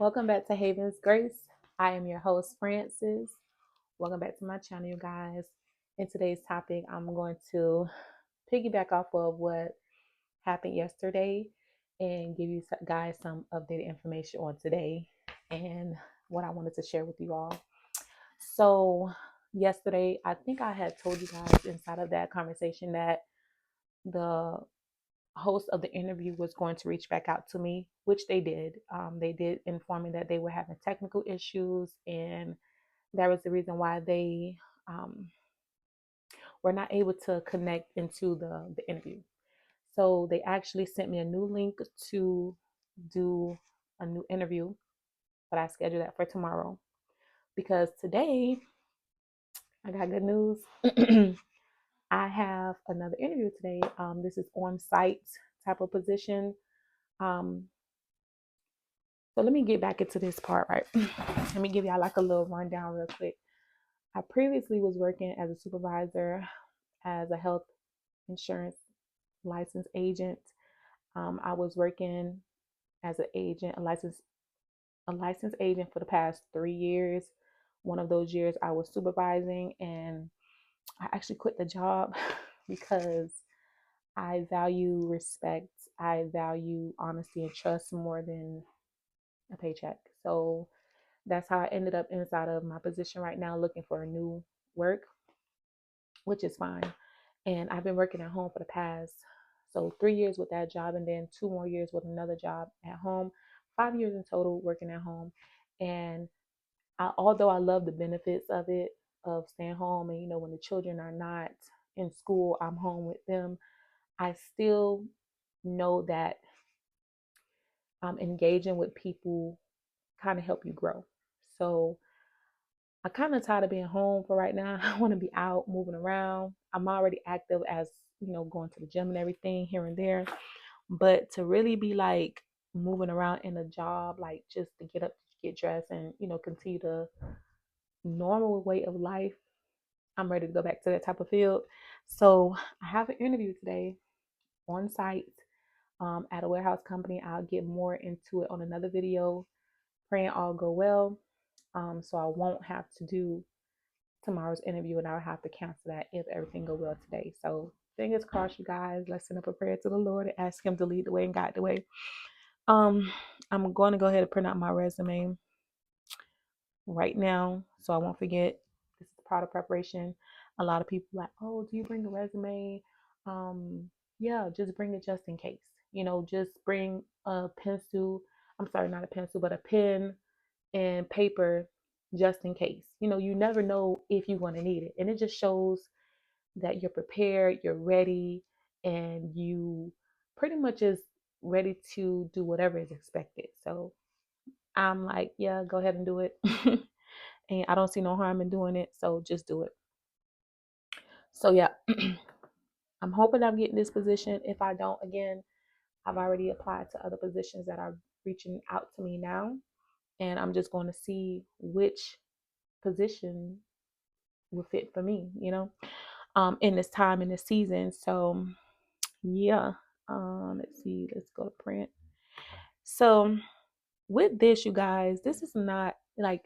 Welcome back to Haven's Grace. I am your host, Francis. Welcome back to my channel, you guys. In today's topic, I'm going to piggyback off of what happened yesterday and give you guys some updated information on today and what I wanted to share with you all. So, yesterday, I think I had told you guys inside of that conversation that the host of the interview was going to reach back out to me, which they did. They did inform me that they were having technical issues, and that was the reason why they um, were not able to connect into the interview. So they actually sent me a new link to do a new interview, but I scheduled that for tomorrow because today I got good news. I have another interview today. This is on site type of position. Um, So let me get back into this part, right? Let me give y'all like a little rundown real quick. I previously was working as a supervisor, as a health insurance licensed agent. I was working as an agent, a licensed agent for the past 3 years. One of those years I was supervising, and I actually quit the job because I value respect. I value honesty and trust more than a paycheck. So that's how I ended up inside of my position right now, looking for a new work, which is fine. And I've been working at home for the past, so 3 years with that job, and then 2 more years with another job at home, 5 years in total working at home. And although I love the benefits of it, of staying home, and when the children are not in school, I'm home with them, I still know that engaging with people kind of help you grow. So I kind of tired of being home for right now. I want to be out, moving around. I'm already active as, going to the gym and everything here and there. But to really be like moving around in a job, like just to get up, get dressed, and, continue the normal way of life, I'm ready to go back to that type of field. So I have an interview today on site at a warehouse company. I'll get more into it on another video. Praying all go well. So I won't have to do tomorrow's interview, and I'll have to cancel that if everything go well today. So fingers crossed, you guys. Let's send up a prayer to the Lord and ask him to lead the way and guide the way. I'm going to go ahead and print out my resume right now so I won't forget. This is part of preparation. A lot of people like, oh, do you bring a resume? Yeah, just bring it just in case. Just bring a pencil. I'm sorry, not a pencil, but a pen and paper just in case. You never know if you're going to need it. And it just shows that you're prepared, you're ready, and you pretty much is ready to do whatever is expected. So I'm like, yeah, go ahead and do it. And I don't see no harm in doing it. So just do it. So yeah, I'm hoping I'm getting this position. If I don't, again, I've already applied to other positions that are reaching out to me now. And I'm just going to see which position will fit for me, in this time, in this season. So yeah, let's see, let's go to print. So with this, you guys, this is not like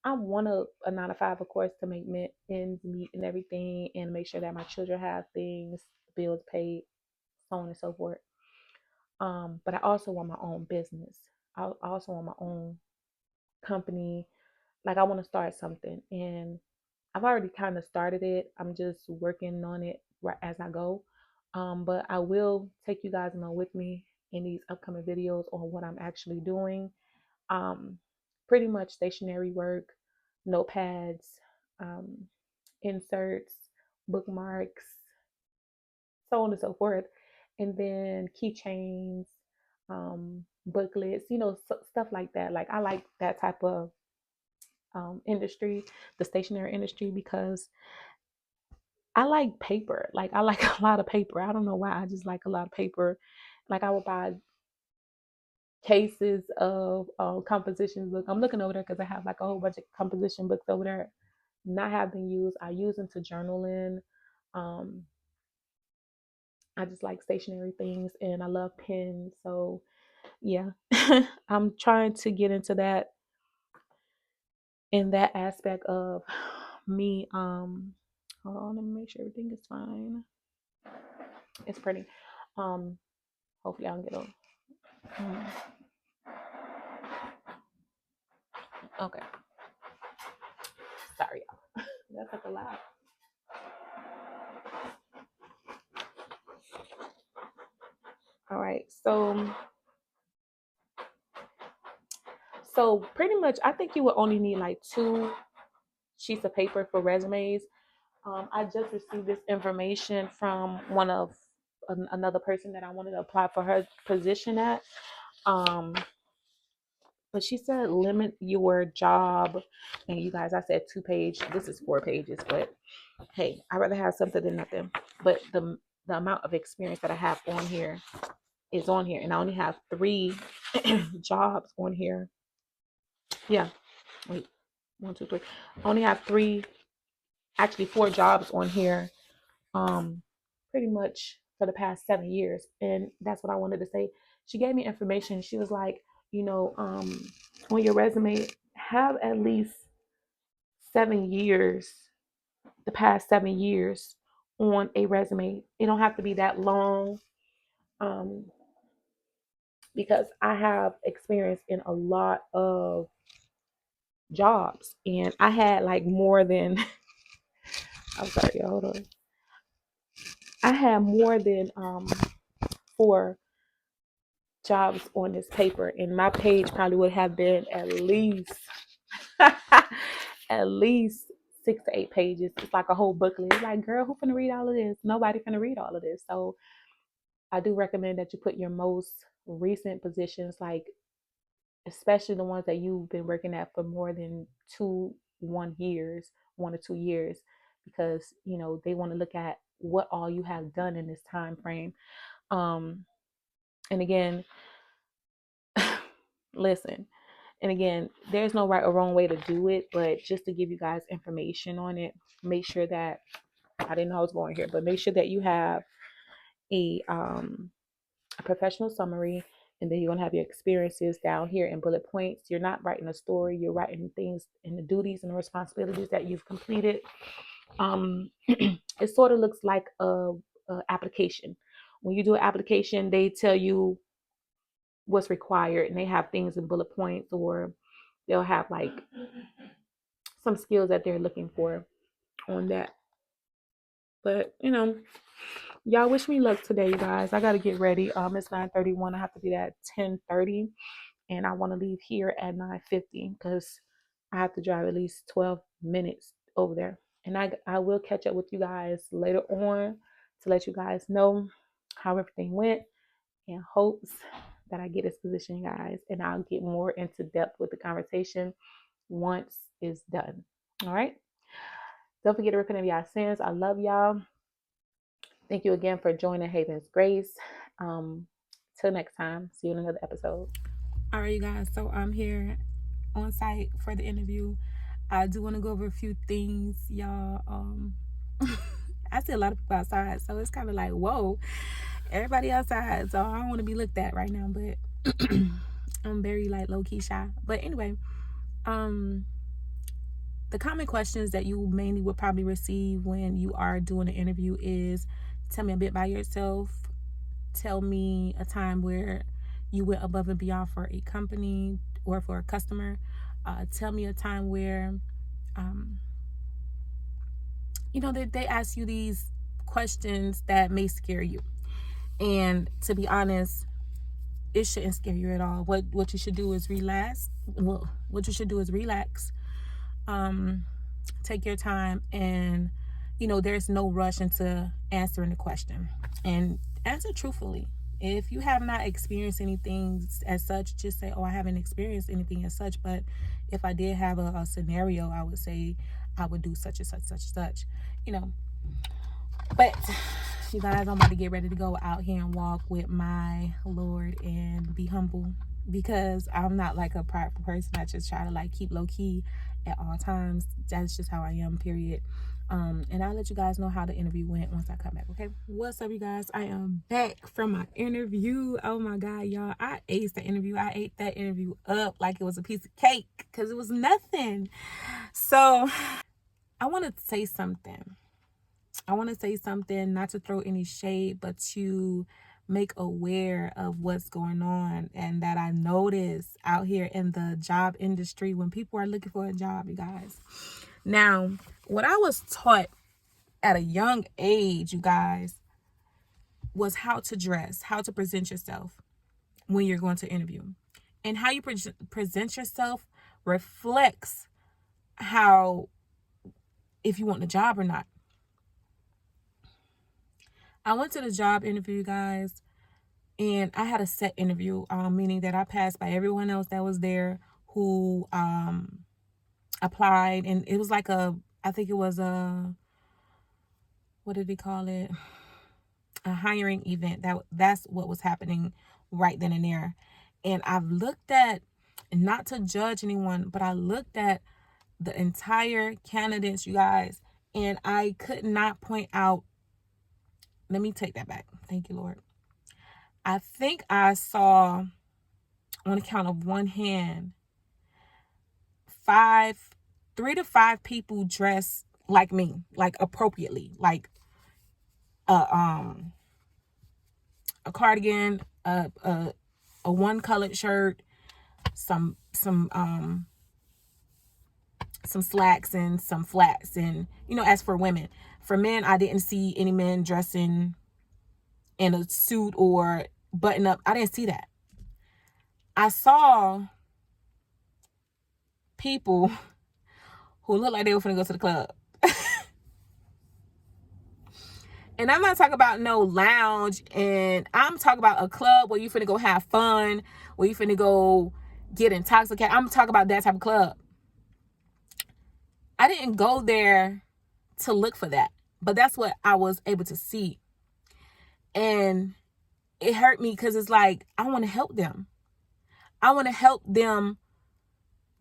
I want a 9 to 5, of course, to make ends meet and everything, and make sure that my children have things, bills paid, so on and so forth. But I also want my own business. I also want my own company. Like I want to start something, and I've already kind of started it. I'm just working on it right as I go. But I will take you guys along with me in these upcoming videos on what I'm actually doing. Um, Pretty much stationery work, notepads, um, inserts, bookmarks, so on and so forth. And then keychains, booklets, stuff like that. Like I like that type of industry, the stationery industry, because I like paper. Like I like a lot of paper. I don't know why. I just like a lot of paper. Like I would buy cases of composition book. I'm looking over there because I have like a whole bunch of composition books over there. Not have been used. I use them to journal in. Um, I just like stationary things, and I love pens. So yeah, I'm trying to get into that in that aspect of me. Hold on, let me make sure everything is fine. It's pretty. Um, hopefully I don't get on. Okay, sorry, y'all. That's like a lot. All right, so pretty much, I think you would only need like 2 sheets of paper for resumes. I just received this information from one of another person that I wanted to apply for her position at. Um, but she said limit your job, and you guys, I said 2 page. This is 4 pages, but hey, I'd rather have something than nothing. But the amount of experience that I have on here is on here, and I only have 3 jobs on here. Yeah, wait, 1, 2, 3. I only have 3, actually 4 jobs on here. Pretty much for the past 7 years, and that's what I wanted to say. She gave me information. She was like, on your resume, have at least 7 years, the past 7 years on a resume. It don't have to be that long. Um, because I have experience in a lot of jobs, and I had like more than I'm sorry, hold on. I had more than 4 jobs on this paper, and my page probably would have been at least at least 6 to 8 pages. It's like a whole booklet. It's like, girl, who finna read all of this? Nobody finna read all of this. So I do recommend that you put your most recent positions, like especially the ones that you've been working at for more than 1 or 2 years, because they want to look at what all you have done in this time frame. And again, listen, and again, there's no right or wrong way to do it, but just to give you guys information on it, make sure that I didn't know I was going here, but make sure that you have a professional summary, and then you're gonna have your experiences down here in bullet points. You're not writing a story, you're writing things and the duties and the responsibilities that you've completed. It sort of looks like a application. When you do an application, they tell you what's required, and they have things in bullet points, or they'll have like some skills that they're looking for on that. But y'all wish me luck today, you guys. I gotta get ready. It's 9:31. I have to be there at 10:30, and I want to leave here at 9:50 because I have to drive at least 12 minutes over there. And I will catch up with you guys later on to let you guys know how everything went, in hopes that I get this position, guys, and I'll get more into depth with the conversation once it's done. All right. Don't forget to repent of y'all sins. I love y'all. Thank you again for joining Haven's Grace. Till next time, see you in another episode. All right, you guys. So I'm here on site for the interview. I do want to go over a few things, y'all. I see a lot of people outside, so it's kind of like, whoa, everybody outside. So I don't want to be looked at right now, but I'm very like low key shy. But anyway, the common questions that you mainly would probably receive when you are doing an interview is, tell me a bit about yourself. Tell me a time where you went above and beyond for a company or for a customer. Tell me a time where, they ask you these questions that may scare you. And to be honest, it shouldn't scare you at all. What you should do is relax. Well, what you should do is relax. Take your time, and there's no rush into answering the question, and answer truthfully. If you have not experienced anything as such, just say, oh, I haven't experienced anything as such, but if I did have a scenario, I would say I would do such and such, but you guys, I'm about to get ready to go out here and walk with my Lord and be humble, because I'm not like a prideful person. I just try to like keep low key at all times. That's just how I am, period. And I'll let you guys know how the interview went once I come back, okay? What's up, you guys? I am back from my interview. Oh my God, y'all. I aced the interview. I ate that interview up like it was a piece of cake because it was nothing. So I want to say something. Not to throw any shade, but to make aware of what's going on and that I notice out here in the job industry when people are looking for a job, you guys. Now, what I was taught at a young age, you guys, was how to dress, how to present yourself when you're going to interview. And how you present yourself reflects how, if you want the job or not. I went to the job interview, guys, and I had a set interview, meaning that I passed by everyone else that was there who applied. And it was like I think it was what did they call it? A hiring event. That's what was happening right then and there. And I've looked at, not to judge anyone, but I looked at the entire candidates, you guys, and I could not point out. Let me take that back. Thank you, Lord. I think I saw, on the count of one hand, 3 to 5 people dressed like me, like appropriately, like a cardigan, a one colored shirt, some slacks and some flats. And as for women, for men, I didn't see any men dressing in a suit or button up. I didn't see that. I saw people who looked like they were finna go to the club. And I'm not talking about no lounge, and I'm talking about a club where you finna go have fun, where you finna go get intoxicated. I'm talking about that type of club. I didn't go there to look for that, but that's what I was able to see. And it hurt me because it's like, I want to help them. I want to help them,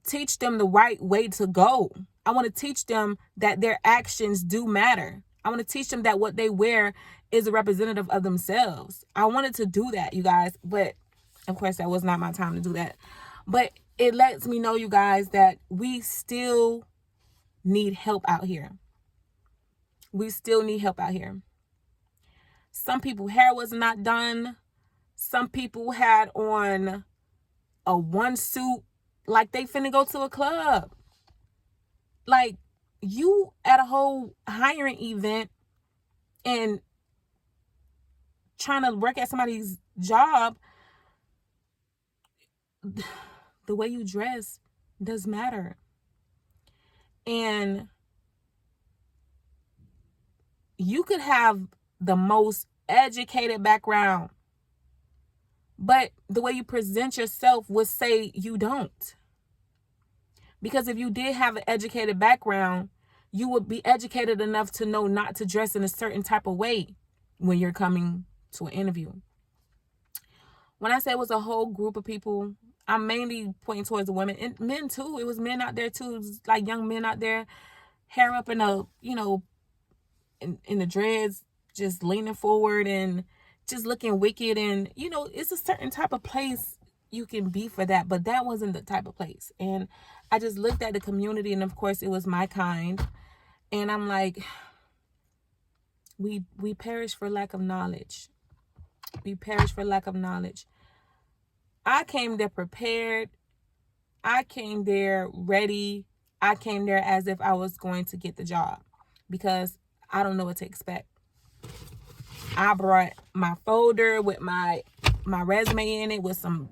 teach them the right way to go. I want to teach them that their actions do matter. I want to teach them that what they wear is a representative of themselves. I wanted to do that, you guys, but of course that was not my time to do that. But it lets me know, you guys, that we still need help out here. We still need help out here. Some people's hair was not done. Some people had on a one suit like they finna go to a club. Like, you at a whole hiring event and trying to work at somebody's job, the way you dress does matter. And you could have the most educated background, but the way you present yourself would say you don't. Because if you did have an educated background, you would be educated enough to know not to dress in a certain type of way when you're coming to an interview. When I say it was a whole group of people, I'm mainly pointing towards the women and men too. It was men out there too. It was like young men out there, hair up in a, in the dreads, just leaning forward and just looking wicked. And, it's a certain type of place you can be for that, but that wasn't the type of place. And I just looked at the community, and of course it was my kind. And I'm like, we perish for lack of knowledge. We perish for lack of knowledge. I came there prepared. I came there ready. I came there as if I was going to get the job because I don't know what to expect. I brought my folder with my resume in it, with some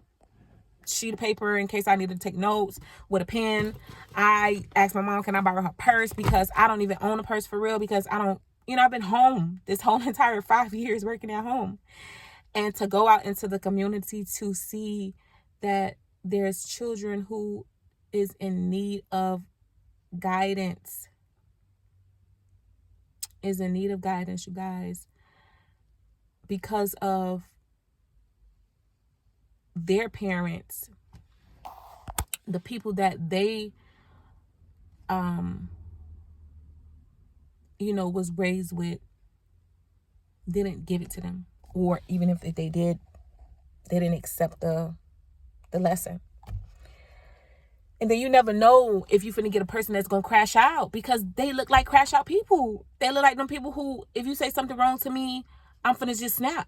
sheet of paper in case I needed to take notes, with a pen. I asked my mom, can I borrow her purse? Because I don't even own a purse for real, because I don't, I've been home this whole entire 5 years working at home. And to go out into the community to see that there's children who is in need of guidance, you guys, because of their parents, the people that they was raised with didn't give it to them, or even if they did, they didn't accept the lesson. And then you never know if you're finna get a person that's gonna crash out, because they look like crash out people. They look like them people who, if you say something wrong to me, I'm finna just snap.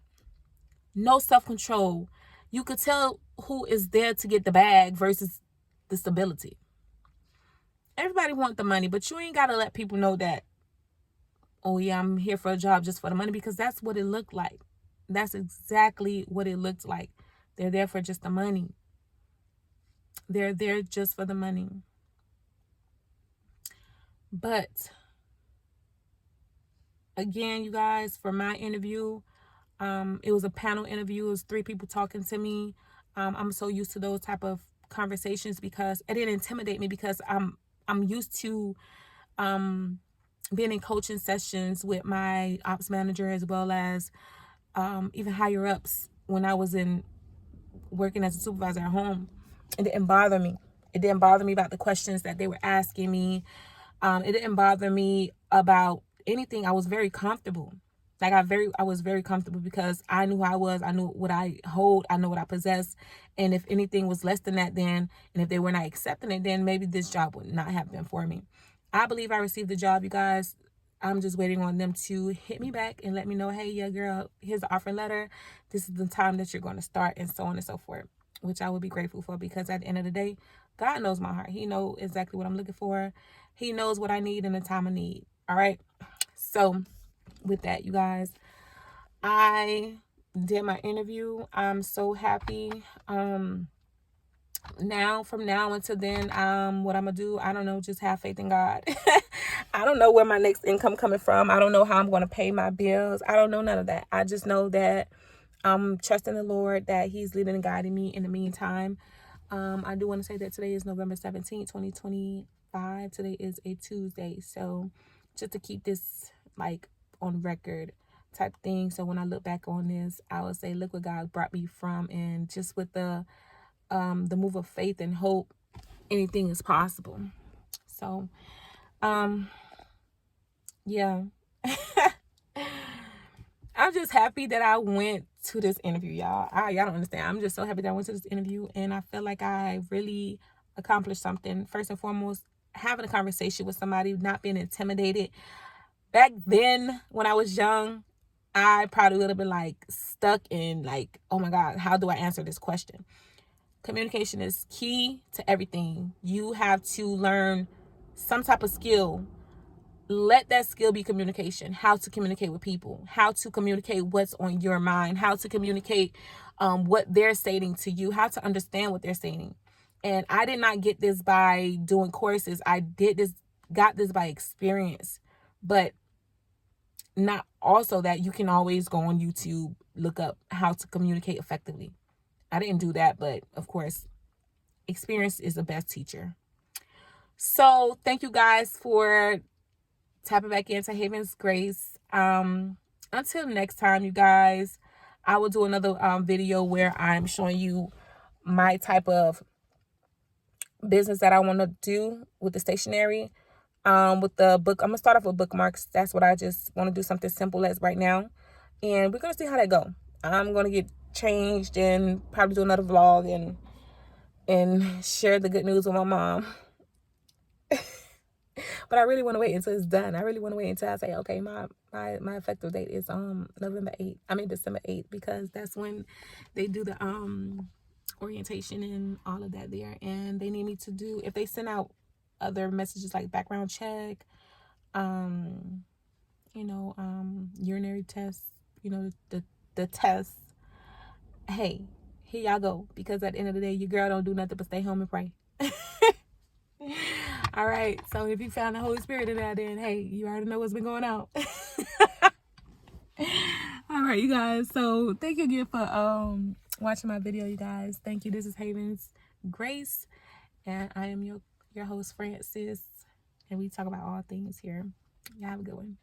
No self-control. You could tell who is there to get the bag versus the stability. Everybody want the money, but you ain't gotta let people know that, oh yeah, I'm here for a job just for the money, because that's what it looked like. That's exactly what it looked like. They're there for just the money. They're there just for the money. But again, you guys, for my interview, it was a panel interview. It was 3 people talking to me. I'm so used to those type of conversations because it didn't intimidate me, because I'm used to being in coaching sessions with my ops manager, as well as even higher ups when I was working as a supervisor at home. It didn't bother me. It didn't bother me about the questions that they were asking me. It didn't bother me about anything. I was very comfortable. I was very comfortable because I knew who I was. I knew what I hold. I know what I possess. And if anything was less than that, then, and if they were not accepting it, then maybe this job would not have been for me. I believe I received the job, you guys. I'm just waiting on them to hit me back and let me know, hey, yeah, girl, here's the offering letter. This is the time that you're going to start, and so on and so forth, which I would be grateful for, because at the end of the day, God knows my heart. He knows exactly what I'm looking for. He knows what I need in the time of need. All right. So with that, you guys, I did my interview. I'm so happy. Now, from now until then, what I'm gonna do, I don't know, just have faith in God. I don't know where my next income coming from. I don't know how I'm gonna pay my bills. I don't know none of that. I just know that I'm trusting the Lord, that He's leading and guiding me in the meantime. I do want to say that today is November 17th, 2025. Today is a Tuesday. So just to keep this like on record type thing. So when I look back on this, I would say, look what God brought me from. And just with the move of faith and hope, anything is possible. So, yeah. I'm just happy that I went to this interview, y'all. Y'all don't understand. I'm just so happy that I went to this interview, and I feel like I really accomplished something. First and foremost, having a conversation with somebody, not being intimidated. Back then, when I was young, I probably would have been like stuck in like, oh my God, how do I answer this question? Communication is key to everything. You have to learn some type of skill. Let that skill be communication. How to communicate with people, how to communicate what's on your mind, how to communicate what they're stating to you, how to understand what they're saying. And I did not get this by doing courses. Got this by experience. But not also that you can always go on YouTube, look up how to communicate effectively. I didn't do that, but of course, experience is the best teacher. So thank you guys for tapping back into Haven's Grace. Until next time, you guys, I will do another video where I'm showing you my type of business that I want to do with the stationery. With the book, I'm gonna start off with bookmarks. That's what I just want to do, something simple as right now, and we're gonna see how that go. I'm gonna get changed and probably do another vlog and share the good news with my mom. But I really want to wait until it's done. I really want to wait until I say, okay, my effective date is December 8th, because that's when they do the orientation and all of that there. And they need me to do, if they send out other messages like background check, urinary tests, the tests. Hey, here y'all go. Because at the end of the day, your girl don't do nothing but stay home and pray. All right. So if you found the Holy Spirit in that, then hey, you already know what's been going on. All right, you guys. So thank you again for watching my video, you guys. Thank you. This is Haven's Grace, and I am your host, Francis, and we talk about all things here. Y'all have a good one.